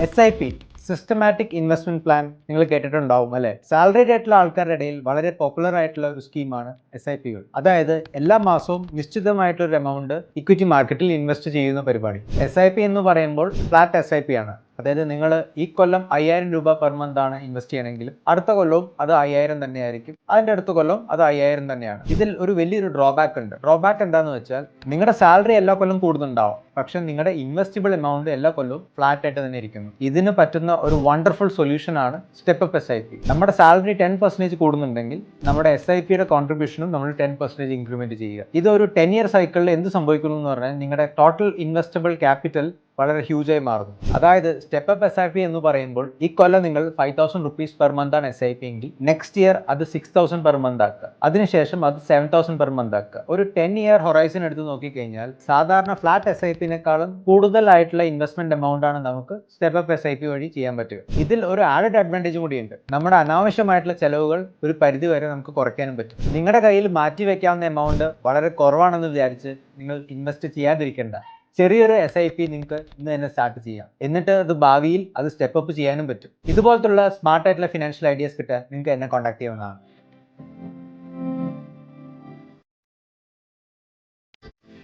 SIP systematic investment plan നിങ്ങൾ കേട്ടിട്ടുണ്ടാവും അല്ലേ? സാലറിഡ് ആയിട്ടുള്ള ആൾക്കാരുടെ ഇടയിൽ വളരെ പോപ്പുലർ ആയിട്ടുള്ള ഒരു സ്കീമാണ് SIPകൾ. അതായത് എല്ലാ മാസവും നിശ്ചിതമായിട്ടൊരു എമൗണ്ട് ഇക്വിറ്റി മാർക്കറ്റിൽ ഇൻവെസ്റ്റ് ചെയ്യുന്ന പരിപാടി. SIP എന്ന് പറയുമ്പോൾ ഫ്ലാറ്റ് SIP ആണ്. അതായത് നിങ്ങൾ ഈ കൊല്ലം 5000 രൂപ പെർ മന്ത് ആണ് ഇൻവെസ്റ്റ് ചെയ്യണമെങ്കിലും അടുത്ത കൊല്ലവും അത് 5000 തന്നെയായിരിക്കും, അതിൻ്റെ അടുത്ത കൊല്ലം അത് 5000 തന്നെയാണ്. ഇതിൽ ഒരു വലിയൊരു ഡ്രോബാക്ക് ഉണ്ട്. ഡ്രോബാക്ക് എന്താണെന്ന് വെച്ചാൽ നിങ്ങളുടെ സാലറി എല്ലാ കൊല്ലം കൂടുന്നുണ്ടാവും, പക്ഷെ നിങ്ങളുടെ ഇൻവെസ്റ്റബിൾ എമൗണ്ട് എല്ലാ കൊല്ലവും ഫ്ലാറ്റ് ആയിട്ട് തന്നെ ഇരിക്കുന്നു. ഇതിന് പറ്റുന്ന ഒരു വണ്ടർഫുൾ സൊല്യൂഷൻ ആണ് സ്റ്റെപ്പ് അപ്പ് SIP. നമ്മുടെ സാലറി 10% കൂടുന്നുണ്ടെങ്കിൽ നമ്മുടെ SIPയുടെ കോൺട്രിബ്യൂഷനും നമ്മൾ 10% ഇൻക്രിമെന്റ് ചെയ്യുക. ഇതൊരു 10 ഇയർ സൈക്കിളിൽ എന്ത് സംഭവിക്കുന്നു എന്ന് പറഞ്ഞാൽ നിങ്ങളുടെ ടോട്ടൽ ഇൻവെസ്റ്റബിൾ ക്യാപിറ്റൽ വളരെ ഹ്യൂജായി മാറുന്നു. അതായത് സ്റ്റെപ്പ് അപ്പ് SIP എന്ന് പറയുമ്പോൾ ഈ കൊല്ലം നിങ്ങൾ 5000 റുപ്പീസ് പെർ മന്ത് ആണ് SIP എങ്കിൽ നെക്സ്റ്റ് ഇയർ അത് 6000 പെർ മന്ത് ആക്കുക, അതിനുശേഷം അത് 7000 പെർ മന്ത് ആക്കുക. ഒരു 10 ഇയർ ഹൊറൈസൺ എടുത്ത് നോക്കിക്കഴിഞ്ഞാൽ സാധാരണ ഫ്ലാറ്റ് SIPനേക്കാളും കൂടുതലായിട്ടുള്ള ഇൻവെസ്റ്റ്മെന്റ് എമൗണ്ട് ആണ് നമുക്ക് സ്റ്റെപ്പ് അപ്പ് SIP വഴി ചെയ്യാൻ പറ്റുക. ഇതിൽ ഒരു ആഡഡ് അഡ്വാൻറ്റേജ് കൂടിയുണ്ട്. നമ്മുടെ അനാവശ്യമായിട്ടുള്ള ചെലവുകൾ ഒരു പരിധി വരെ നമുക്ക് കുറയ്ക്കാനും പറ്റും. നിങ്ങളുടെ കയ്യിൽ മാറ്റി വെക്കാവുന്ന എമൗണ്ട് വളരെ കുറവാണെന്ന് വിചാരിച്ച് നിങ്ങൾ ഇൻവെസ്റ്റ് ചെയ്യാതിരിക്കേണ്ട. ചെറിയൊരു SIP നിങ്ങൾക്ക് ഇന്ന് തന്നെ സ്റ്റാർട്ട് ചെയ്യാം, എന്നിട്ട് അത് ഭാവിയിൽ അത് സ്റ്റെപ്പ് അപ്പ് ചെയ്യാനും പറ്റും. ഇതുപോലത്തുള്ള സ്മാർട്ട് ആയിട്ടുള്ള ഫിനാൻഷ്യൽ ഐഡിയാസ് കിട്ടാൻ നിങ്ങൾക്ക് എന്നെ കോൺടാക്ട് ചെയ്യാവുന്നതാണ്.